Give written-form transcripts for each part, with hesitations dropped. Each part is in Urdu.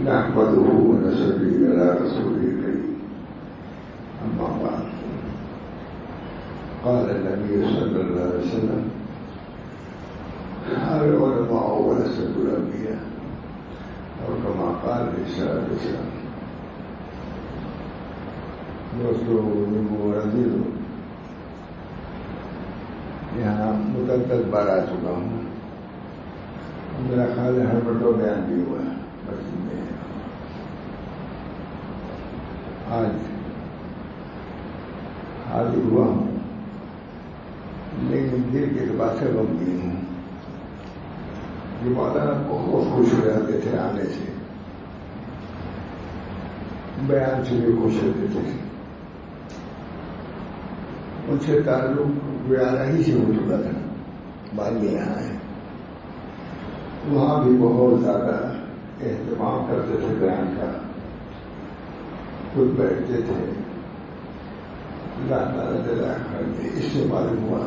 نحمده ونصلي على رسوله الكريم. أما بعد، قال النبي صلى الله عليه وسلم: العلماء ورثة الأنبياء، اور كما قال عليه الصلاة والسلام. دوستو عزیزو، یہاں متعدد بار آ چکا ہوں. میرا خیال ہے ہر بٹو بیان بھی ہوا ہے. بس میں آج حاضر ہوا ہوں، لیکن دل کے اعتبار سے غمگین ہوں. یہ مولانا بہت خوش ہو جاتے تھے آنے سے، بیان سے بھی خوش ہوتے تھے. ان سے تعلق بیانہ ہی سے ہو چکا تھا. بعد میں یہاں ہے، وہاں بھی بہت زیادہ اہتمام کرتے تھے بیان کا. خود بیٹھتے تھے. اللہ تعالیٰ نے اس سے معلوم ہوا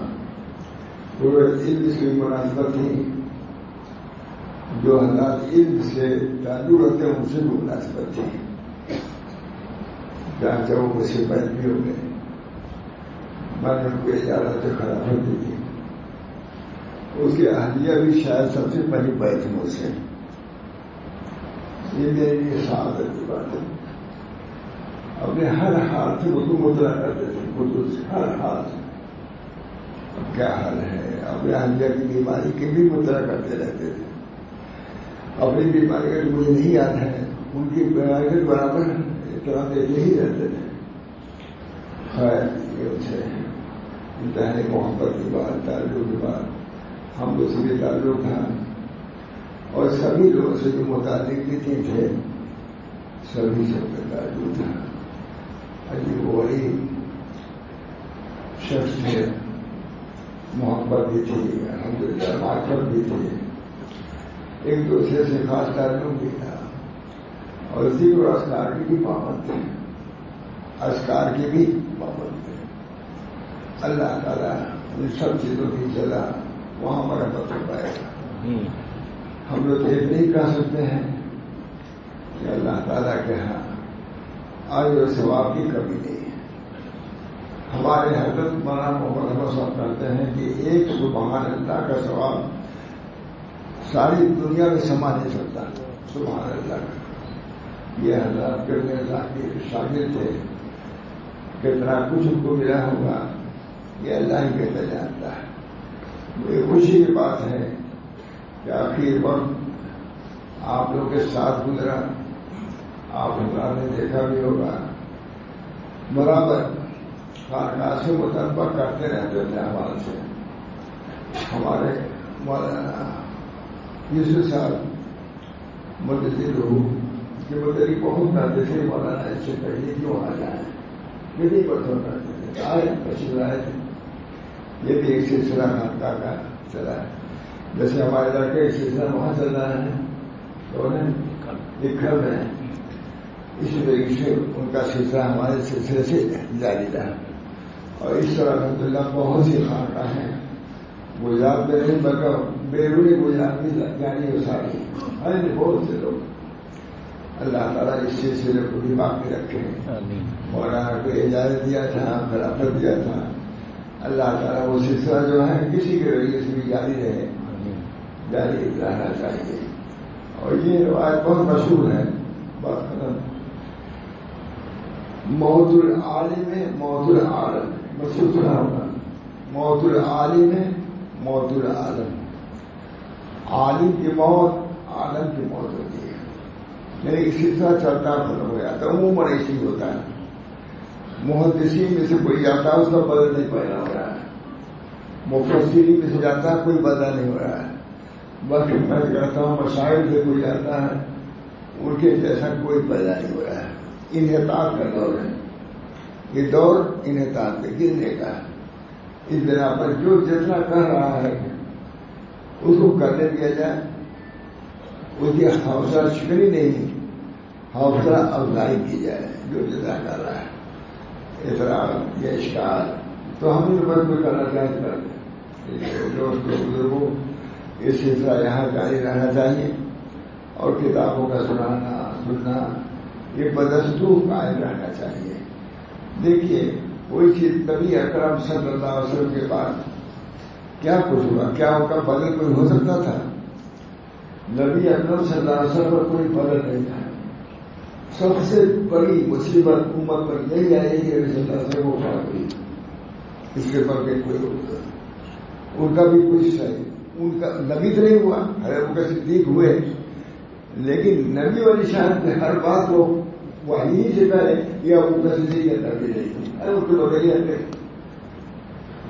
وہ علم سے مناسبت تھی. جو حالات علم سے تعلق رکھتے ہیں ان سے بھی مناسبت تھی. جہاں سے وہ مجھ سے بیٹھ بھی ہو گئے، میں نے ان کو اجازت خلافت دی تھی. اس کی اہلیہ بھی شاید سب سے پہلی بیٹھ مجھ سے. یہ میرے لیے سعادت کی بات ہے. اپنے ہر حال سے اردو مطلع کرتے تھے، اردو سے ہر حال سے. اب کیا حال ہے؟ اپنے اہلیہ کی بیماری کے بھی مطلع کرتے رہتے تھے. اپنی بیماری کا مجھے نہیں یاد ہے، ان کی بیماری کے برابر اطلاع دیتے ہی رہتے تھے. خیر، یہ ان سے انتہائی محبت کی بات، تعلق کی بات. ہم لوگ سے بھی تعلق تھا، اور سبھی لوگوں سے جو متعلق بھی تھے سبھی سے تعلق تھا. عجیب و غریب شخص تھے. محبت بھی تھی، الحمدللہ معرفت بھی تھی. ایک دوسرے سے خاص تعلق بھی تھا، اور ذکر و اذکار کی بھی پابند تھے. اذکار کی بھی پابند تھے. اللہ تعالیٰ ان سب چیزوں کی جگہ وہاں مرحمت ہو پائے گا. ہم لوگ یہ نہیں کہہ سکتے ہیں کہ اللہ تعالیٰ کے ہاں آج اور ثواب کی کمی نہیں ہے. ہمارے حضرت مولانا محمد صاحب کہتے ہیں کہ ایک سبحان اللہ کا ثواب ساری دنیا میں سما نہیں سکتا. سبحان اللہ کا. یہ حضرت کرنے اللہ کے شاگرد تھے. کتنا کچھ ان کو ملا ہوگا یہ اللہ ہی کہتا جانتا ہے. یہ خوشی کی بات ہے کہ آخر وقت آپ لوگ کے ساتھ گزرا. آپ حضرات نے دیکھا بھی ہوگا برابر خانقاہ سے مطالبہ کرتے رہتے تھے ہمارے سے. ہمارے مولانا یوسف صاحب مدثر کہ مدری بہت کرتے تھے. مولانا اس سے پہلے کیوں آ جائیں، یہ بھی پسند کرتے تھے. آئے تشریف لائے تھے. یہ بھی ایک سلسلہ خانقاہ کا چلا ہے. جیسے ہمارے لڑکے ایک سلسلہ وہاں چل رہا ہے تو لکھل میں اسی طریقے سے ان کا سلسلہ ہمارے سلسلے سے جاری رہا. اور اس طرح الحمدللہ بہت سی خانقاہ ہیں. گجرات میں نہیں بلکہ بیرونی گجرات میں جاری ہو ساری ہیں بہت سے لوگ. اللہ تعالیٰ اس سلسلے کو بھی باقی رکھے. مولانا کو اجازت دیا تھا، خلافت دیا تھا. اللہ تعالیٰ وہ سلسلہ جو ہے کسی کے ذریعے سے بھی جاری رہے، جاری رہنا چاہیے. اور یہ روایت بہت مشہور ہے. بات ختم. موت العالم موت العالم، مشہور سنا ہوگا. موت العالم موت العالم. عالم کی موت عالم کی موت ہوتی ہے. یعنی ایک سلسلہ چلتا ختم ہو جاتا. عموماً ایسے ہی ہوتا ہے. محدثین میں سے کوئی جاتا ہے اس کا بدل نہیں پیدا ہو رہا ہے. مفسرین میں سے جاتا ہے کوئی بدل نہیں ہو رہا ہے. بس میں کہتا ہوں مشاہد سے کوئی جاتا ہے ان کے جیسا کوئی پیدا نہیں ہو رہا ہے. انحطاط کا دور ہے. یہ دور انحطاط پہ گرنے کا ہے. اس بنا پر جو جتنا کر رہا ہے اس کو کرنے دیا جائے، اس کی حوصلہ شکنی نہیں، حوصلہ افزائی کی جائے. جو جتنا کر رہا ہے اعتراض یا اشکال تو ہم ان پر کوئی کرنا چاہتے ہیں. دوستوں بزرگوں، یہ سلسلہ یہاں جاری رہنا چاہیے اور کتابوں کا سننا یہ بدستور قائم رہنا چاہیے. دیکھیے کوئی چیز نبی اکرم صلی اللہ علیہ وسلم کے بعد کیا کچھ ہوا؟ کیا ان کا بدل کوئی ہو سکتا تھا؟ نبی اکرم صلی اللہ علیہ وسلم پر کوئی بدل نہیں تھا. سب سے بڑی مصیبت امت پر یہی آئی کہ نبی صلی اللہ علیہ وسلم کو ہوئی. اس کے پر کوئی ان کا بھی کچھ ہے، ان کا نبی تو نہیں ہوا، حضرت بکر صدیق ہوئے، لیکن نبی والی شان میں ہر بات کو وہی سے پہلے یا ابو بکر صدیق کے اندر بھی نہیں. ان کو وغیرہ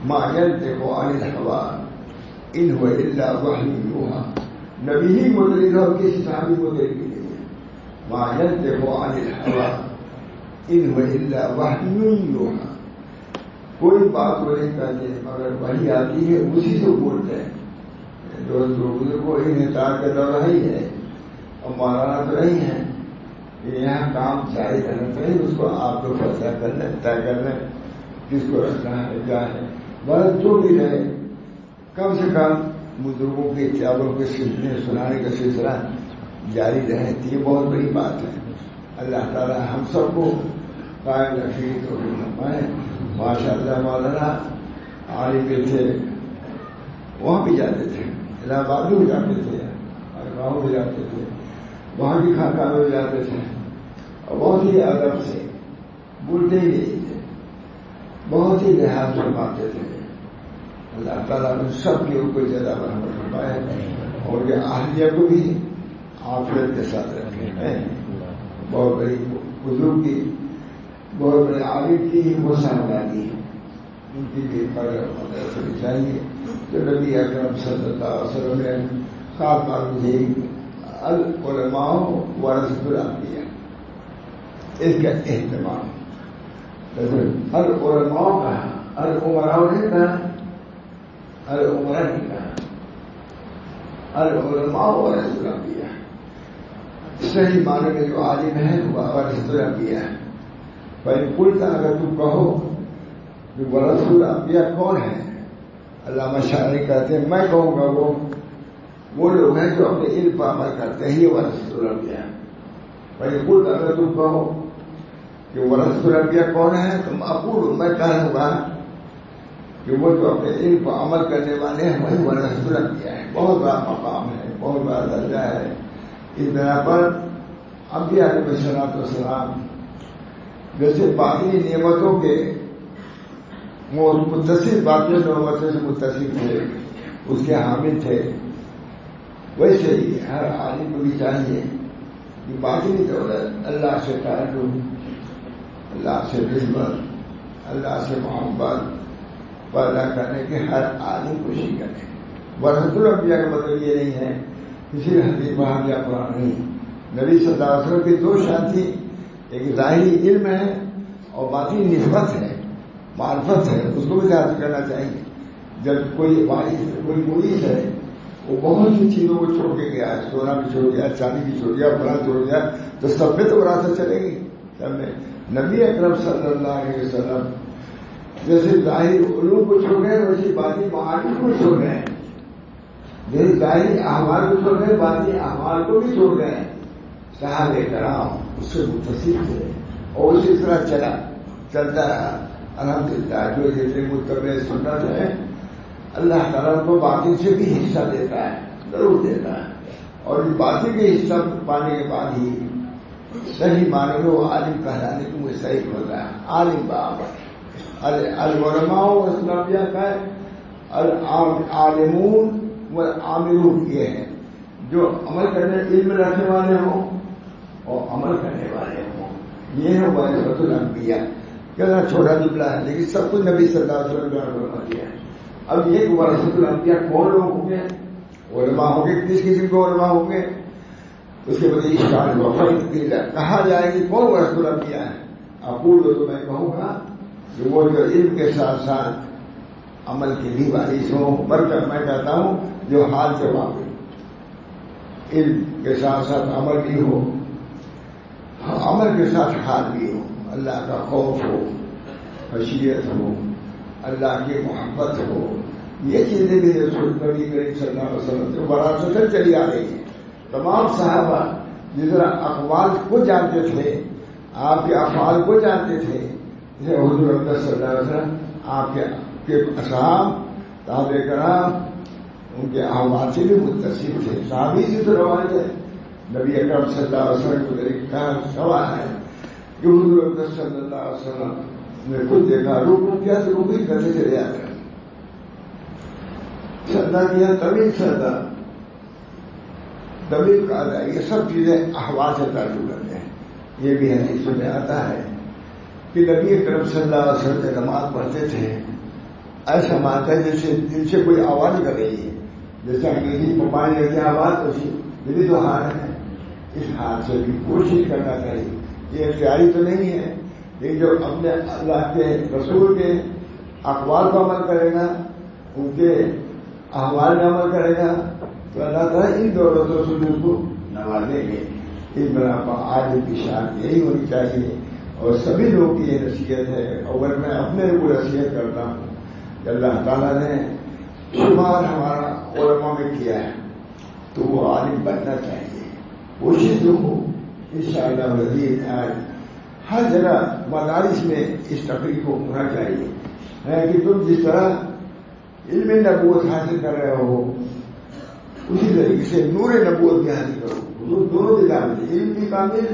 ما ينطق عن الهوى ان هو الا وحی یوحی. نبی ہی مدرک ہے اور کسی صحابی مدرک نہیں ہے. ما ينطق عن الهوى ان هو الا وحی یوحی. کوئی بات وہ نہیں کہتے مگر وحی آتی ہے اسی سے بولتے ہیں. دوستوں کو انحطاط کا دورہ ہی ہے اور مولانا تو نہیں ہے. یہاں کام جاری کرنا چاہیے، اس کو آپ کو فیصلہ کر لیں، طے کر لیں کس کو رکھنا ہے کیا ہے. بس جو بھی رہے کم سے کم بزرگوں کے کتابوں کے سلسلے سنانے کا سلسلہ جاری رہے. یہ بہت بڑی بات ہے. اللہ تعالیٰ ہم سب کو قائم رکھے تو فرمائے. ماشاء اللہ مولانا عالم بھی تھے، وہاں بھی جاتے تھے، الہ آباد بھی جاتے تھے، گاؤں بھی جاتے تھے، وہاں بھی خانقاہ میں جاتے تھے اور بہت ہی ادب سے بولتے ہی نہیں تھے، بہت ہی لحاظ فرماتے تھے. اللہ تعالیٰ نے سب کے اوپر زیادہ رحمت فرمائے اور یہ اہلیہ کو بھی عافیت کے ساتھ رکھے. بہت بڑی بزرگ کی، بہت بڑے عالم کی وہ سامدانی ہے، ان کی بھی مدد کرنی چاہیے. جو نبی اکرم صلی اللہ علیہ وسلم نے خاتمہ النبیین العلماء ورثۃ الانبیاء، اس کا اہتمام. العلماء کہا، العمراء نے کہا، العمراء نے کہا، العلماء ورثۃ الانبیاء. صحیح معنی میں جو عالم ہے وہ ورثۃ الانبیاء ہے. فإن قلت اگر تم کہو کہ ورثۃ الانبیاء کون ہے، علامہ شاعری کہتے ہیں میں کہوں گا وہ لوگ ہیں جو اپنے علم پر عمل کرتے ہیں، یہ ورثۃ الانبیاء. فإن قلت اگر تم کہو کہ ورثۃ الانبیاء کون ہے تو اقول میں کہوں گا کہ وہ جو اپنے علم پر عمل کرنے والے ہیں وہی ورثۃ الانبیاء ہے. بہت بڑا مقام ہے، بہت بڑا درجہ ہے. اس بنا پر انبیاء علیہ الصلوۃ والسلام جیسے باقی نعمتوں کے متصل باقی نعمتوں سے متصل تھے، اس کے حامل تھے، ویسے ہی ہر عالم کو بھی چاہیے کہ باطنی دولت اللہ سے تعلق، اللہ سے نسبت، اللہ سے محبت پیدا کرنے کے ہر عالم کوشش کرے. ورثۃ الانبیاء کا مطلب یہ نہیں ہے کسی حدیث وہاں یا قرآن نہیں. نبی صلی اللہ علیہ وسلم کی دو شان تھی، ایک ظاہری علم ہے اور باطنی نسبت ہے، معرفت ہے، اس کو بھی حاصل کرنا چاہیے. جب کوئی وارث، کوئی مریث ہے، وہ بہت سی چیزوں کو چھوڑ کے گیا ہے، سونا بھی چھوڑ گیا، چاندی بھی چھوڑ گیا، فلاں چھوڑ گیا، تو سب پہ تو وراثت چلے گی. سب میں نبی اکرم صلی اللہ علیہ وسلم جیسے ظاہری علوم کو چھوڑ گئے ویسے باطنی معارف کو چھوڑ گئے، جیسے ظاہری اعمال کو چھوڑ گئے باطنی اعمال کو بھی چھوڑ گئے. صحابہ کرام اس سے متصل تھے اور اسی طرح چلتا رہا. الحمدللہ جو جیسے متبع سنت ہے اللہ تعالیٰ کو باطن سے بھی حصہ دیتا ہے، ضرور دیتا ہے. اور اس باطن کے حصہ پانے کے بعد ہی صحیح معنی میں وہ عالم کہلانے کو مستحق ہوتا ہے. عالم بابر العلماء والانبیاء کا العالمون والعاملون یہ ہے جو عمل کرنے علم رکھنے والے ہوں اور عمل کرنے والے ہوں. یہ ہے ورثۃ الانبیاء. کہنا چھوٹا جملہ ہے لیکن سب کچھ نبی صلی اللہ علیہ وسلم نے فرما دیا ہے. اب یہ ورثۃ الانبیاء کون لوگ ہوں گے؟ علماء ہوں گے. کس قسم کے علماء ہوں گے اس کے بدلے کہا جائے کہ کون ورثۃ الانبیاء ہے. اقول تو میں کہوں گا کہ وہ جو علم کے ساتھ ساتھ عمل کے بھی وارث ہوں، بلکہ میں کہتا ہوں جو حال کے واقع علم کے ساتھ ساتھ عمل بھی ہو، عمل کے ساتھ حال بھی ہو، اللہ کا خوف ہو، خشیت ہو، اللہ کی محبت ہو، یہ چیزیں بھی رسول نبی کریم صلی اللہ علیہ وسلم سے وراثتاً چلی آ رہی ہیں۔ تمام صحابہ جس طرح اقوال کو جانتے تھے، آپ کے افعال کو جانتے تھے، جیسے حضور اکرم صلی اللہ علیہ وسلم آپ کے اصحاب تابع کرام ان کے احوال سے بھی متصف تھے، صحابی سے تو روایت ہے نبی اکرم صلی اللہ علیہ وسلم کو کا سوال ہے کہ حضور اکرم صلی اللہ علیہ وسلم نے خود دیکھا روکو کیا تو روکی کرتے چلے جاتے ہیں، سردا کیا طویل سردا طویل قاعدہ، یہ سب چیزیں احوال سے تعلق کرتے ہیں۔ یہ بھی حدیث میں آتا ہے کہ نبی اکرم صلی اللہ علیہ وسلم جب نماز پڑھتے تھے ایسا مانتا ہے جیسے دل سے کوئی آواز کر رہی ہے، جیسا کسی کو پانی لگی آواز اسی یہ بھی تو حال ہے، اس حال سے بھی کوشش کرنا چاہیے۔ یہ اختیاری تو نہیں ہے، لیکن جو اپنے اللہ کے رسول کے اقوال پر عمل کرے گا، ان کے احوال میں عمل کرے گا تو اللہ تعالیٰ ان دولتوں سے ان کو نوازیں گے۔ اس بنا پر آج کی شان یہی ہونی چاہیے، اور سبھی لوگ کی یہ نصیحت ہے، اور میں اپنے کو نصیحت کرتا ہوں کہ اللہ تعالیٰ نے شمار ہمارا علماء میں کیا ہے تو وہ عالم بننا چاہیے، کوشش جو ہو انشاءاللہ العزیز آج ہر جگہ مدارس میں اس تقریب کو ہونا چاہیے کہ تم جس طرح علم نبوت حاصل کر رہے ہو اسی طریقے سے نور نبوت بھی حاصل کرو۔ دونوں بھی کامل، علم بھی کامل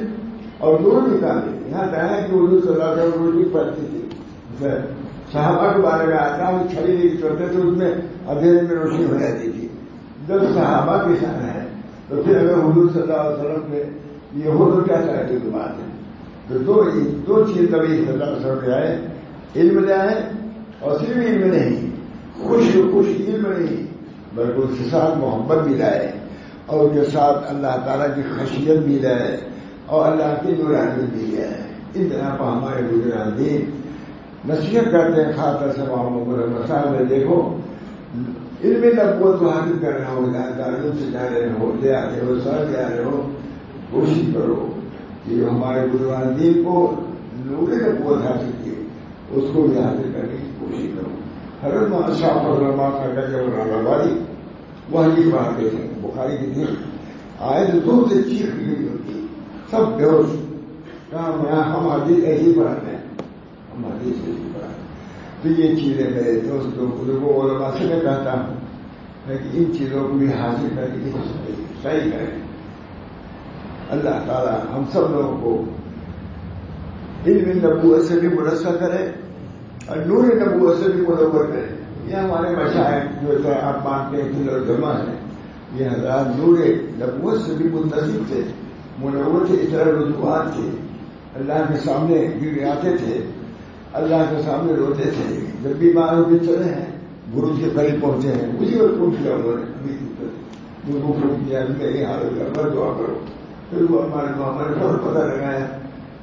اور نور بھی کامل۔ یہاں کہا ہے کہ حضور صلی اللہ علیہ وسلم روزی پڑھتی تھی، صحابہ کے بارے میں آتا ہوں چھڑی نہیں کرتے تھے، اس میں اندھیرے میں روشنی ہو جاتی تھی۔ جب صحابہ کی شان ہے تو پھر اگر حضور صلی اللہ علیہ وسلم میں یہ ہو تو کیا چاہتے کی بات ہے۔ تو دو چیز نبی صلی اللہ علیہ وسلم آئے، علم لے آئے، اور صرف علم نہیں، خوش علم نہیں بلکہ اس کے ساتھ محبت بھی لائے، اور اس کے ساتھ اللہ تعالیٰ کی خشیت بھی لائے، اور اللہ کی نورانیت بھی لائے۔ اس طرح پر ہمارے بزرگان دین نصیحت کرتے ہیں، خاطر سے محمد صاحب میں دیکھو علم نبوت تو حاصل کر رہے ہو، تعلیم سے جا رہے ہو، لے آتے ہو، سر لے آ رہے ہو، کوشش کرو کہ ہمارے بزرگان دین کو نور نبوت حاصل کی اس کو بھی حاصل کرنے کی کوشش کرو۔ حضرت مولانا شاہ الرحمٰن کا جب رہباری وہ حدیث پڑھاتے تھے، بخاری کی تھی، آئے تو دور سے چیخ نکلی ہوتی، سب بے ہوش، کہاں ہم حدیث ایسی پڑھاتے ہیں، ہم حدیث ایسی پڑھاتے ہیں۔ تو یہ چیزیں میرے دوستوں بزرگوں علماء سے میں کہتا ہوں کہ ان چیزوں کو بھی حاصل کرنے کی صحیح کریں۔ اللہ تعالیٰ ہم سب لوگوں کو علم نبوت سے بھی منصر کرے اور نور نبوت سے بھی منور کرے۔ یہ ہمارے مشائخ جو آپ مانتے ہیں کہ جمع ہے، یہ حضرات نور نبوت سے بھی منتصب تھے، منور تھے، اس طرح رجوعات تھے، اللہ کے سامنے گر آتے تھے، اللہ کے سامنے روتے تھے، جب بیمار ہو کے چلے ہیں گرو کے قریب پہنچے ہیں، اسی وقت پوچھ لیا انہوں نے گرو کو کیا میری حالت کر دعا کرو، پھر وہ ہمارے بہت پتہ لگایا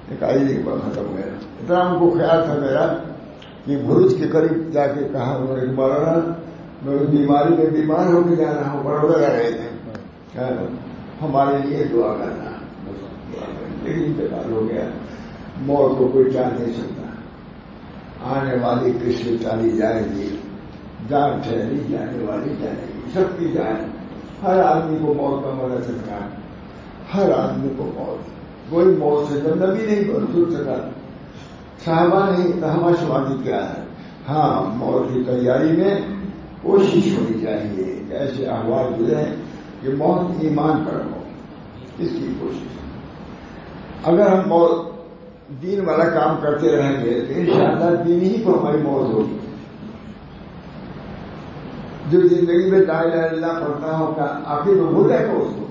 ایک آئی پر ختم ہو گیا۔ اتنا ان کو خیال تھا میرا کہ بھروچ کے قریب جا کے کہا انہوں نے مولانا میں اس بیماری میں بیمار ہو کے جا رہا ہوں، بڑوڑا رہ رہے تھے، ہمارے لیے دعا کرنا، لیکن انتقال ہو گیا۔ موت کو کوئی چاہ نہیں سکتا، آنے والی کشتی چالی جائے گی، جان ٹھہری جانے والی جائے گی، سب کی جان، ہر آدمی کو موت کا مزہ چکا، ہر آدمی کو موت، کوئی موت سے جب نبی نہیں بن سکا، صحابہ نہیں تو ہمارا شمالی کیا ہے۔ ہاں موت کی تیاری میں کوشش ہونی چاہیے کہ ایسے احوال گزرے کہ موت ایمان پر ہو، اس کی کوشش۔ اگر ہم موت دین والا کام کرتے رہیں گے تو انشاءاللہ دین ہی کو ہماری موت ہوگی۔ جو زندگی میں لا الہ الا اللہ پڑھتا ہوگا آخر میں بھول جائے گا اس کو۔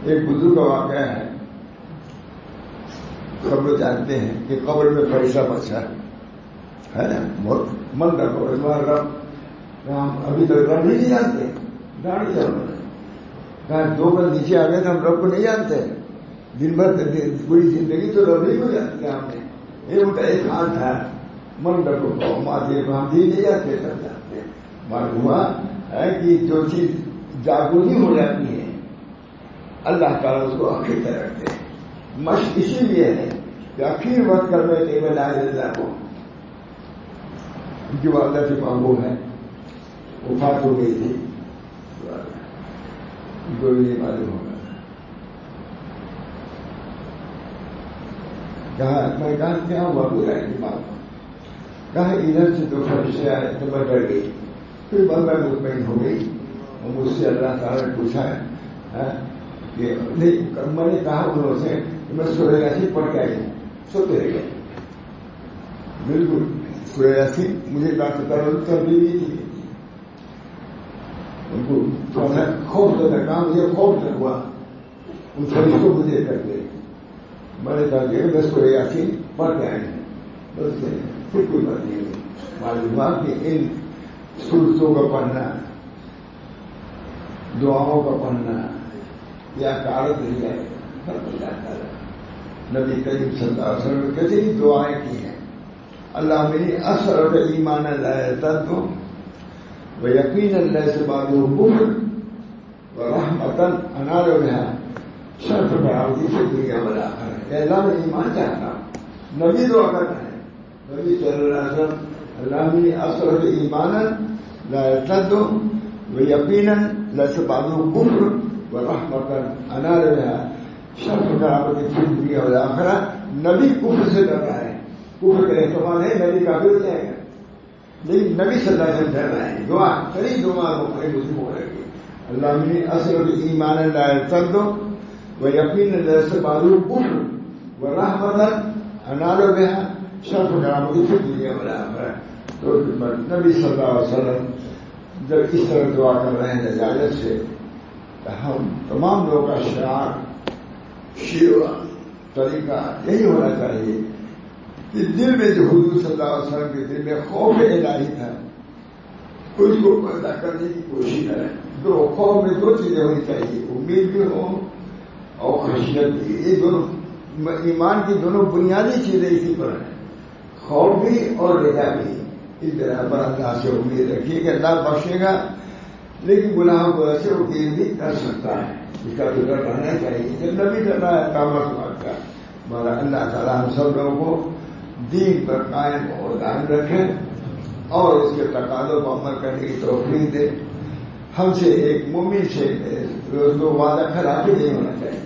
ایک بزرگ کا واقعہ ہے، قبر جانتے ہیں کہ قبر میں پیسہ بچا ہے نا، بہت من رکھو اس بار رب، ہم ابھی تک رب نہیں جانتے، گاڑی چل دو بار نیچے آ گئے تو ہم رب کو نہیں جانتے، دن بھر پوری زندگی تو رب ہی کو جانتے ہم نے۔ یہ ان کا ایک حال تھا منڈپ کو ماتے کو ہم نہیں جاتے سب جاتے ہیں. معلوم ہوا ہے کہ جو چیز جاگونی ہو جاتی ہے اللہ تعالیٰ اس کو آخر تک رکھتے ہیں. مشق اسی لیے ہے کہ آخر وقت کر میں ٹیبل لا دیتا کو ان کی والدہ سے مانگو ہے وفات ہو گئی تھی ان کو بھی نہیں معلوم ہوگا. میں کہا کیا ہوا برا ہے بات کہا ادھر سے تو فرشتے آئے تو میں ڈر گئی. پھر بعد میں مطمئن ہو گئی اور مجھ سے اللہ تعالیٰ نے پوچھا ہے کہ نہیں. میں نے کہا انہوں سے کہ میں سورہ یاسین پڑھ کے آئی ہوں. سوتے رہ گئے بالکل. سورہ یاسین مجھے تربیت نہیں تھی. ان کو تھوڑا سا خوف زدہ کہا مجھے خوف نہ ہوا ان فرشتوں کو دیکھ کر کے. میں نے کہا کہ میں سورہ یاسین پڑھ کے آئی ہوں. بس پھر کوئی بات نہیں ہوئی. معلوم ہوا کہ ان سورتوں کا پڑھنا دعاؤں کا پڑھنا یا کارت نہیں جائے گا. نبی کریم صلی اللہ علیہ وسلم نے کیسے ہی دعائیں کی ہیں. اللہ میری اثر کا ایمان اللہ تدو و یقین اللہ سے بادو کفر و رحمتن انار بہا شرف براودی سے دنیا بلا ہے. اللہ میں ایمان چاہتا ہوں. نبی دعا کرنا ہے. نبی صلی اللہ علیہ وسلم اللہ میری اثر کا ایمان لا تدو و یقین اللہ سے بادو کفر و رحمتن انار بہا شرف براودی سے دنیا بلا ہے. نبی کفر سے ڈر رہا ہے. کفر کا احتمال ہے نبی کافر ہو جائے گا لیکن نبی صلی اللہ علیہ وسلم ڈر رہے ہیں. دعا کئی دعا مسلم ہو رہے گی. اللہ میری اصل ایمان اللہ تردو و یقین اللہ سے بادو کفر و رحمت انالو بہا شرف کرامتی پھر دنیا بنا ہے. تو نبی صلی اللہ علیہ وسلم جب اس طرح دعا کر رہے ہیں اجازت سے ہم تمام لوگوں کا شعار شیوا طریقہ یہی ہونا چاہیے کہ دل میں جو حضور صلی اللہ علیہ وسلم کے دل میں خوف الہی تھا اس کو پیدا کرنے کی کوشش کریں. دو خوف میں دو چیزیں ہونی چاہیے. امید بھی ہو اور خشیت بھی. یہ دونوں ایمان کی دونوں بنیادی چیزیں اسی پر ہیں. خوف بھی اور رجا بھی. اس طرح پر اللہ سے امید رکھیے کہ اللہ بخشے گا لیکن گناہوں کو ایسے امید بھی کر سکتا ہے. اس کا فکر رہنا چاہیے. جب نبی کر رہا ہے کامت بات کا مگر اللہ تعالیٰ ہم سب لوگوں کو دین پر قائم اور دائم رکھے اور اس کے تقاضوں کو عمل کرنے کی توفیق دے. ہم سے ایک مومن سے روز کو وعدہ خراب ہی نہیں ہونا چاہیے.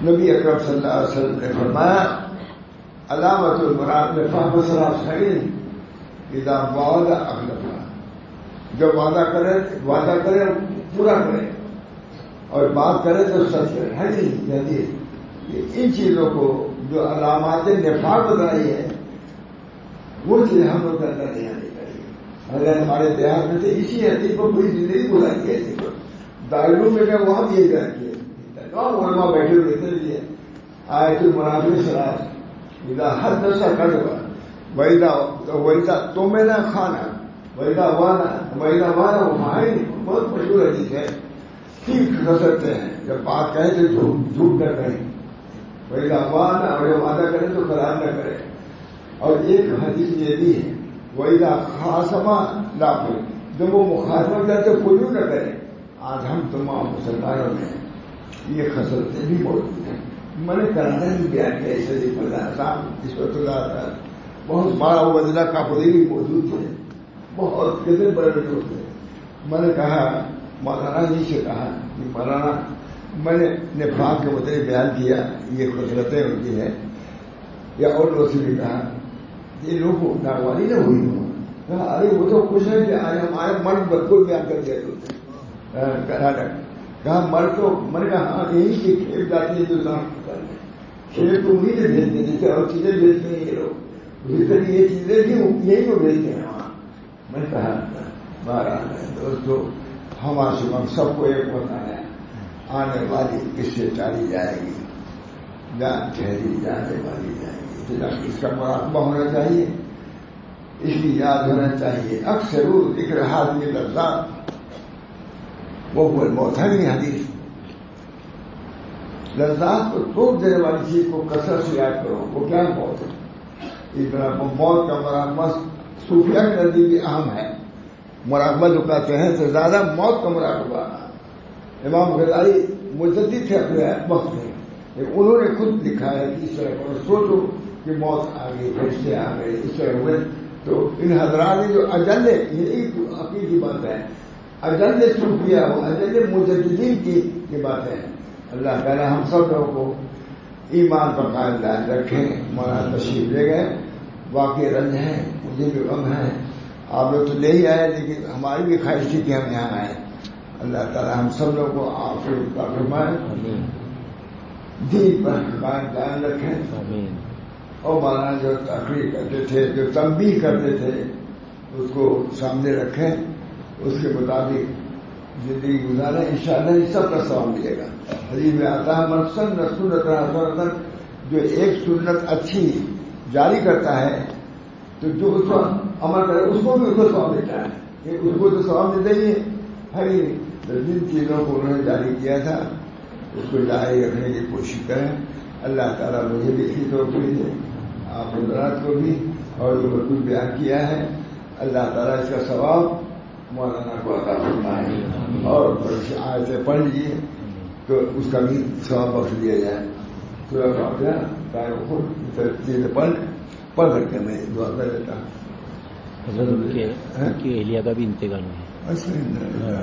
نبی اکرم صلی اللہ علیہ وسلم نے فرمایا علامت المراد میں فہم سراف خیر اذا وعد اخلف. جب وعدہ کرے پورا کرے اور بات کرے تو سچ کرے. ہے نہیں ان چیزوں کو جو علامات نفاق بتائی ہے وہ چیزیں ہم لوگ کے اندر نہیں آنی چاہیے. اگر ہمارے دیہات میں سے اسی حدیث کو پوری زندگی گزاری ہے. دائروں میں گئے وہاں بھی یہ علماء بیٹھے ہوئے تھے. آئے تو منافع شراب اذا حدث کذب وإذا تؤمن خان وإذا وانا وفاعل. بہت مشہور حدیث ہے. ٹھیک کر سکتے ہیں جب بات کہیں تو جھوٹ نہ کہیں. وإذا وانا اور جب وعدہ کرے تو قرار نہ کرے. اور ایک حدیث یہ بھی ہے وإذا خاصم لا يفجر. جب وہ مخاصمت کرتے فجور نہ کرے. آج ہم تمام مسلمانوں میں یہ خصلتیں بھی موجود ہیں. میں نے کرانا بھی بیان کیا اس سے صاحب اس وقت اللہ بہت بڑا وزلہ کا پودے بھی موجود تھے. بہت کتنے بڑے بڑے تھے. میں نے کہا مولانا جی سے کہا کہ مولانا میں نے نفاق کے متعلق بیان کیا یہ خصلتیں ان کی ہیں یا اور لوگ سے بھی کہا یہ لوگ کو ناگواری نہ ہوئی ہو. کہا ارے وہ تو خوش ہے کہ آج ہمارے من بالکل بیان کر دیا کہا مر تو میں نے کہا ہاں یہی کہ کھیل جاتی ہے جو کھیل تو انہیں سے بھیجتے ہیں جیسے اور چیزیں بھیجتے ہیں یہ لوگ اسی طرح یہ چیزیں بھی یہی کو بھیجتے ہیں. وہاں میں نے کہا بہرحال دوستو ہمارا شبم سب کو ایک ہوتا ہے. آنے والی کس سے ٹالی جائے گی جان ٹھہری جانے والی جائے گی. اس کا مراقبہ ہونا چاہیے. اس کی یاد ہونا چاہیے. اکثر ذکر حاضر لذات وہ موت ہے نہیں. حدیث لذات کو توڑ دینے والی چیز کو کثرت سے یاد کرو. وہ کیا موت ہے. اتنا موت کا مراقبہ صوفیہ کے نزدیک اہم ہے. مراقبہ جو کہتے ہیں تو زیادہ موت کا مراقبہ. امام غزالی مجدد تھے اپنے وقت میں، انہوں نے خود لکھا ہے کہ اس طرح پر سوچو کہ موت آ گئی، فرشتے آ گئے، اس طرح ہوئے. تو ان حضرات نے جو اجل یہی عقیدی بات ہے، اجل صوفیہ ہو، اجل مجددین کی بات ہے. اللہ تعالیٰ ہم سب لوگوں کو ایمان پر قائم دائم رکھیں. مولانا تشریف لے گئے، واقعی رنج ہے، مجھے بھی غم ہے. آپ لوگ تو لے ہی آئے، لیکن ہماری بھی خواہش تھی کہ ہم یہاں آئے. اللہ تعالیٰ ہم سب لوگوں کو عافیت عطا فرمائے، دین پر قائم دائم رکھیں. اور مولانا جو تقریر کرتے تھے، جو تنبیہ کرتے تھے، اس کو سامنے رکھیں، اس کے مطابق زندگی گزاریں. انشاءاللہ اس سب کا ثواب ملے گا. حدیث میں آتا ہے من سن سنت حسنۃ، جو ایک سنت اچھی جاری کرتا ہے تو جو اس پر عمل کرے اس کو بھی اس کو ثواب ملتا ہے. اس کو تو ثواب ملتا ہی ہے. جن چیزوں کو انہوں نے جاری کیا تھا اس کو جاری رکھنے کی کوشش کریں. اللہ تعالیٰ مجھے بھی اسی توفیق دے، آپ حضرات کو بھی، اور جو کچھ بیان کیا ہے اللہ تعالیٰ اس کا ثواب مولانا کو عطا فرمائے. اور آیتیں پڑھ لیجیے تو اس کا بھی ثواب بخش دیا جائے. سورہ فاتحہ خود چیزیں پڑھ کر کے میں دعا کر لیتا ہوں. حضرت کی اہلیہ کا بھی انتقال ہوا.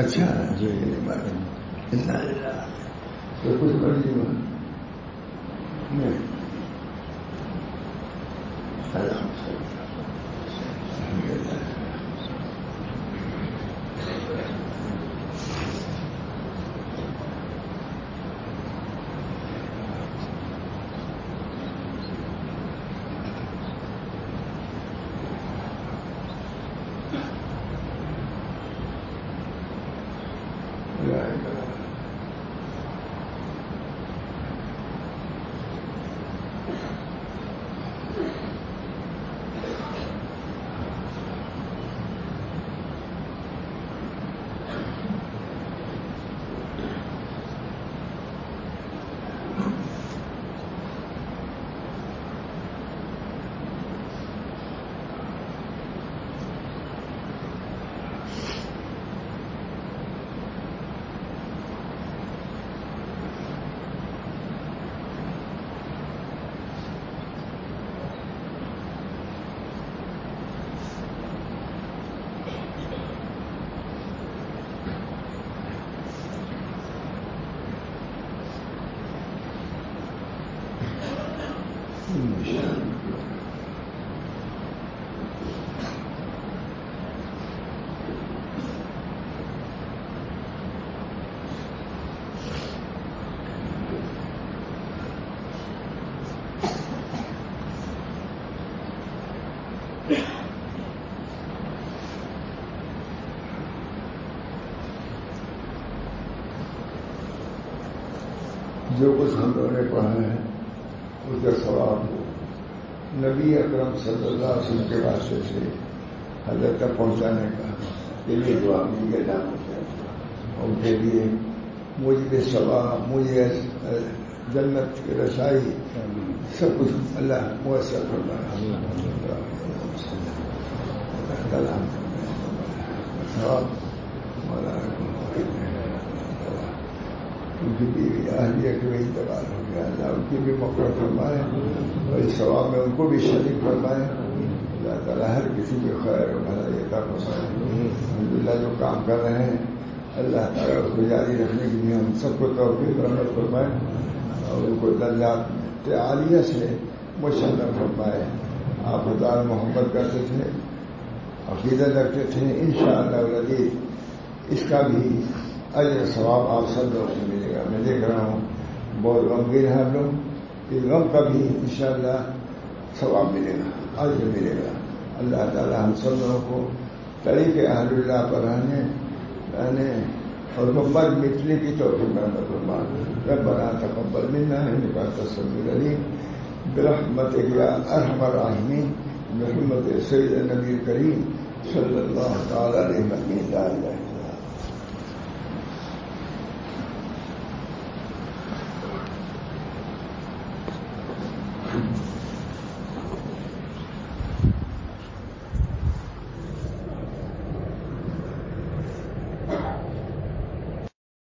اچھا جی، تو کچھ پڑھ لیجیے. جو کچھ ہم لوگوں نے پڑھا ہے اس کا ثواب ہو نبی اکرم صلی اللہ علیہ وسلم کے واسطے سے حضرت تک پہنچانے کا کے لیے دعا مجھے جانا ان کے لیے مجھے ثواب، مجھے جنت کی رسائی، سب کچھ اللہ میسر فرمائے. ان کی بیوی اہلیہ کی بھی انتقال ہو گیا، اللہ ان کی بھی مغفرت فرمائے اور اس ثواب میں ان کو بھی شریک فرمائے. اللہ تعالیٰ ہر کسی کے خیر اور بھلائی عطا فرمائے. الحمدللہ جو کام کر رہے ہیں اللہ تعالیٰ اس کو جاری رکھنے کے لیے ہم سب کو توفیق رحمت فرمائے اور ان کو درجات عالیہ سے مشرف فرمائے. آپ خدا محبت کرتے تھے، عقیدت رکھتے تھے، انشاءاللہ العزیز اس کا بھی اجر ثواب آپ سب لوگوں سے ملے گا. میں دیکھ رہا ہوں بہت غمگین ہے ہم لوگ، اس غم کا بھی انشاءاللہ ثواب ملے گا، اجر ملے گا. اللہ تعالی ہم سب لوگوں کو طریق اہل اللہ پر رہنے اور محبت مٹنے کی توفیق عطا فرمائے. ربنا تقبل منا انك انت السميع العليم برحمتك يا ارحم الراحمين برحمة سيد النبي الكريم صلى الله تعالى عليه وسلم.